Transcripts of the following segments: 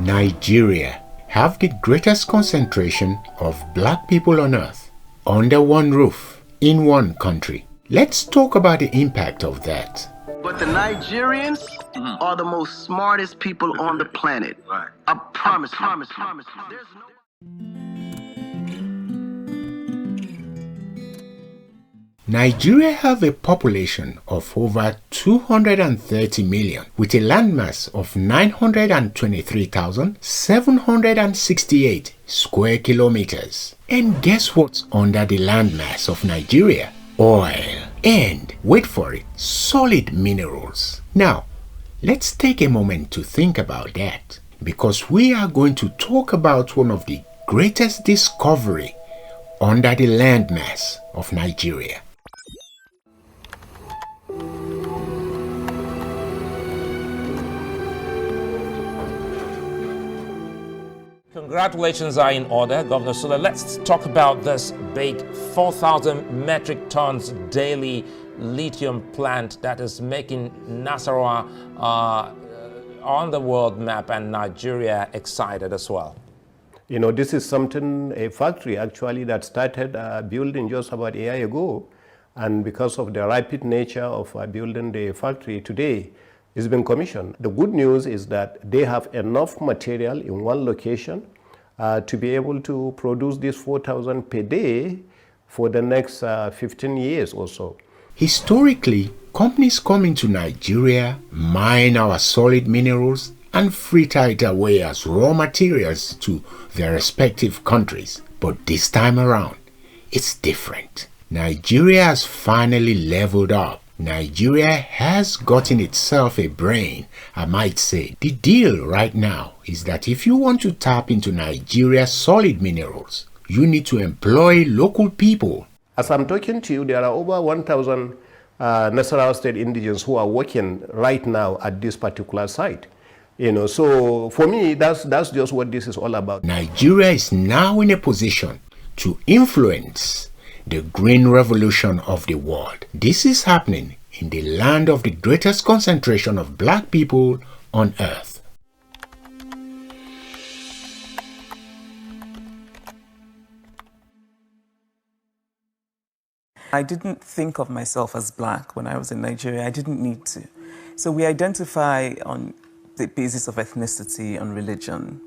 Nigeria have the greatest concentration of black people on earth under one roof in one country. Let's talk about the impact of that. But the Nigerians are the most smartest people on the planet. I promise. There's no... Nigeria have a population of over 230 million with a landmass of 923,768 square kilometers. And guess what's under the landmass of Nigeria? Oil. And, wait for it, solid minerals. Now, let's take a moment to think about that, because we are going to talk about one of the greatest discovery under the landmass of Nigeria. Congratulations are in order, Governor Sule. Let's talk about this big 4,000 metric tons daily lithium plant that is making Nasarawa on the world map and Nigeria excited as well. You know, this is something, a factory actually that started building just about a year ago. And because of the rapid nature of building the factory today, it's been commissioned. The good news is that they have enough material in one location to be able to produce this 4,000 per day for the next 15 years or so. Historically, companies come into Nigeria, mine our solid minerals, and freight it away as raw materials to their respective countries. But this time around, it's different. Nigeria has finally leveled up. Nigeria has gotten itself a brain, I might say. The deal right now is that if you want to tap into Nigeria's solid minerals, you need to employ local people. As I'm talking to you, there are over 1,000 Nasarawa State indigenes who are working right now at this particular site. You know, so for me, that's just what this is all about. Nigeria is now in a position to influence the green revolution of the world. This is happening in the land of the greatest concentration of black people on earth. I didn't think of myself as black when I was in Nigeria. I didn't need to. So we identify on the basis of ethnicity and religion,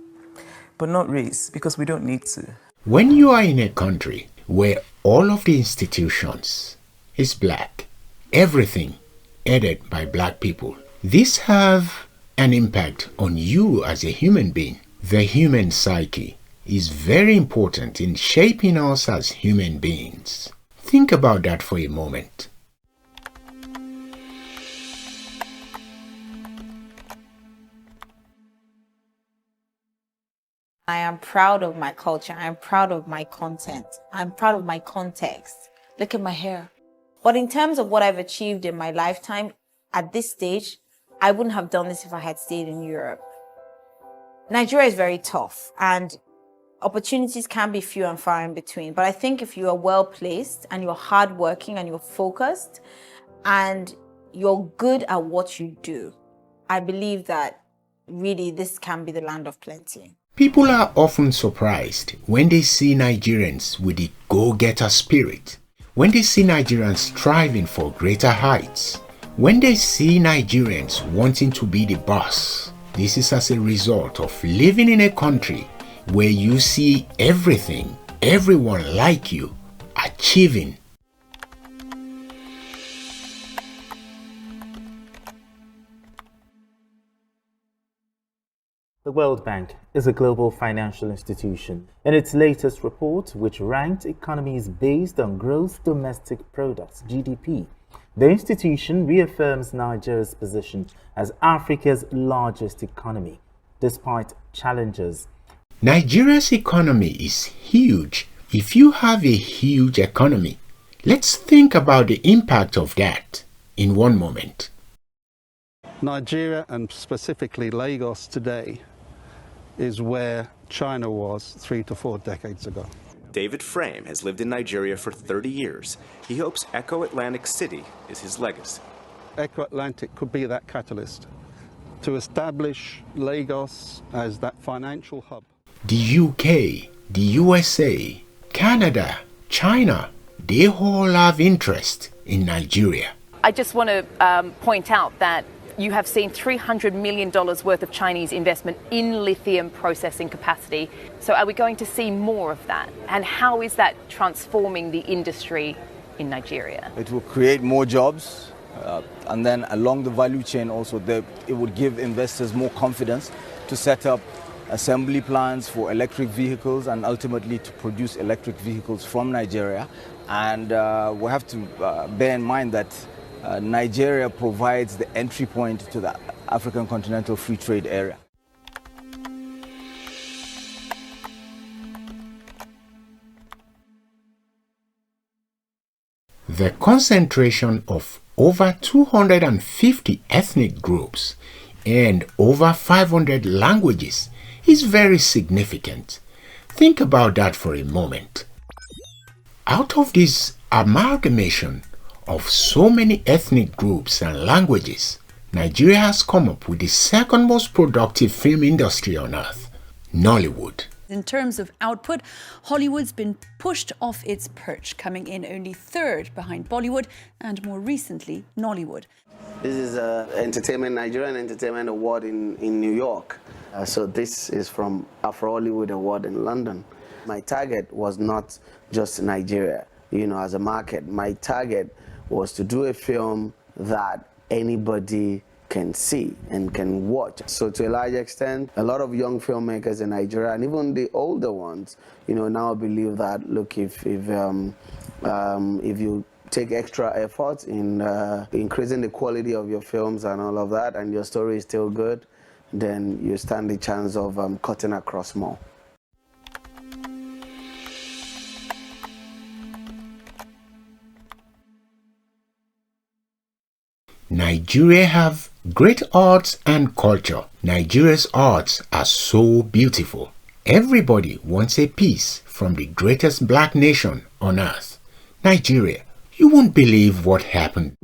but not race, because we don't need to. When you are in a country where all of the institutions is black, everything headed by black people, this have an impact on you as a human being. The human psyche is very important in shaping us as human beings. Think about that for a moment. I am proud of my culture. I'm proud of my content. I'm proud of my context. Look at my hair. But in terms of what I've achieved in my lifetime, at this stage, I wouldn't have done this if I had stayed in Europe. Nigeria is very tough and opportunities can be few and far in between. But I think if you are well placed and you're hardworking and you're focused and you're good at what you do, I believe that really this can be the land of plenty. People are often surprised when they see Nigerians with the go-getter spirit, when they see Nigerians striving for greater heights, when they see Nigerians wanting to be the boss. This is as a result of living in a country where you see everyone like you, achieving. The World Bank is a global financial institution. In its latest report, which ranked economies based on gross domestic products, GDP, the institution reaffirms Nigeria's position as Africa's largest economy, despite challenges. Nigeria's economy is huge. If you have a huge economy, let's think about the impact of that in one moment. Nigeria, and specifically Lagos today, is where China was 3 to 4 decades ago. David Frame has lived in Nigeria for 30 years. He hopes Echo Atlantic City is his legacy. Echo Atlantic could be that catalyst to establish Lagos as that financial hub. The UK, the USA, Canada, China, they all have interest in Nigeria. I just want to point out that you have seen $300 million worth of Chinese investment in lithium processing capacity. So are we going to see more of that? And how is that transforming the industry in Nigeria? It will create more jobs. And then along the value chain also, it would give investors more confidence to set up assembly plants for electric vehicles and ultimately to produce electric vehicles from Nigeria. And we have to bear in mind that Nigeria provides the entry point to the African Continental Free Trade Area. The concentration of over 250 ethnic groups and over 500 languages is very significant. Think about that for a moment. Out of this amalgamation of so many ethnic groups and languages, Nigeria has come up with the second most productive film industry on earth, Nollywood. In terms of output, Hollywood's been pushed off its perch, coming in only third behind Bollywood and more recently, Nollywood. This is Nigeria and Entertainment Award in New York. So this is from Afro-Hollywood Award in London. My target was not just Nigeria, as a market. My target was to do a film that anybody can see and can watch. So to a large extent, a lot of young filmmakers in Nigeria and even the older ones, now believe that, look, if you take extra effort in increasing the quality of your films and all of that, and your story is still good, then you stand the chance of cutting across more. Nigeria have great arts and culture. Nigeria's arts are so beautiful. Everybody wants a piece from the greatest black nation on earth, Nigeria. You won't believe what happened.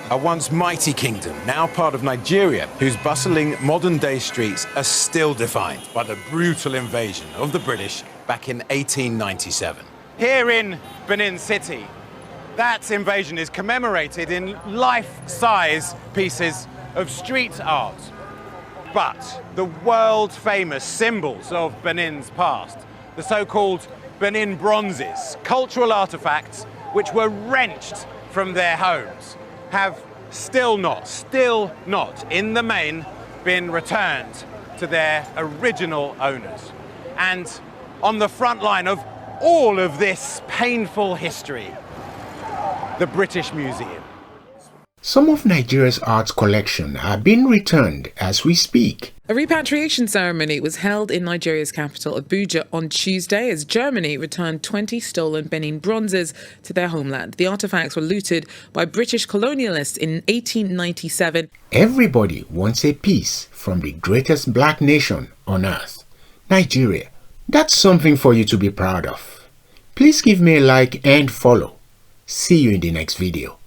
A once mighty kingdom, now part of Nigeria, whose bustling modern-day streets are still defined by the brutal invasion of the British back in 1897. Here in Benin City, that invasion is commemorated in life-size pieces of street art. But the world-famous symbols of Benin's past, the so-called Benin bronzes, cultural artifacts which were wrenched from their homes, have still not, in the main, been returned to their original owners. And on the front line of all of this painful history, the British Museum. Some of Nigeria's arts collection are being returned as we speak. A repatriation ceremony was held in Nigeria's capital, Abuja, on Tuesday as Germany returned 20 stolen Benin bronzes to their homeland. The artifacts were looted by British colonialists in 1897. Everybody wants a piece from the greatest black nation on earth, Nigeria. That's something for you to be proud of. Please give me a like and follow. See you in the next video.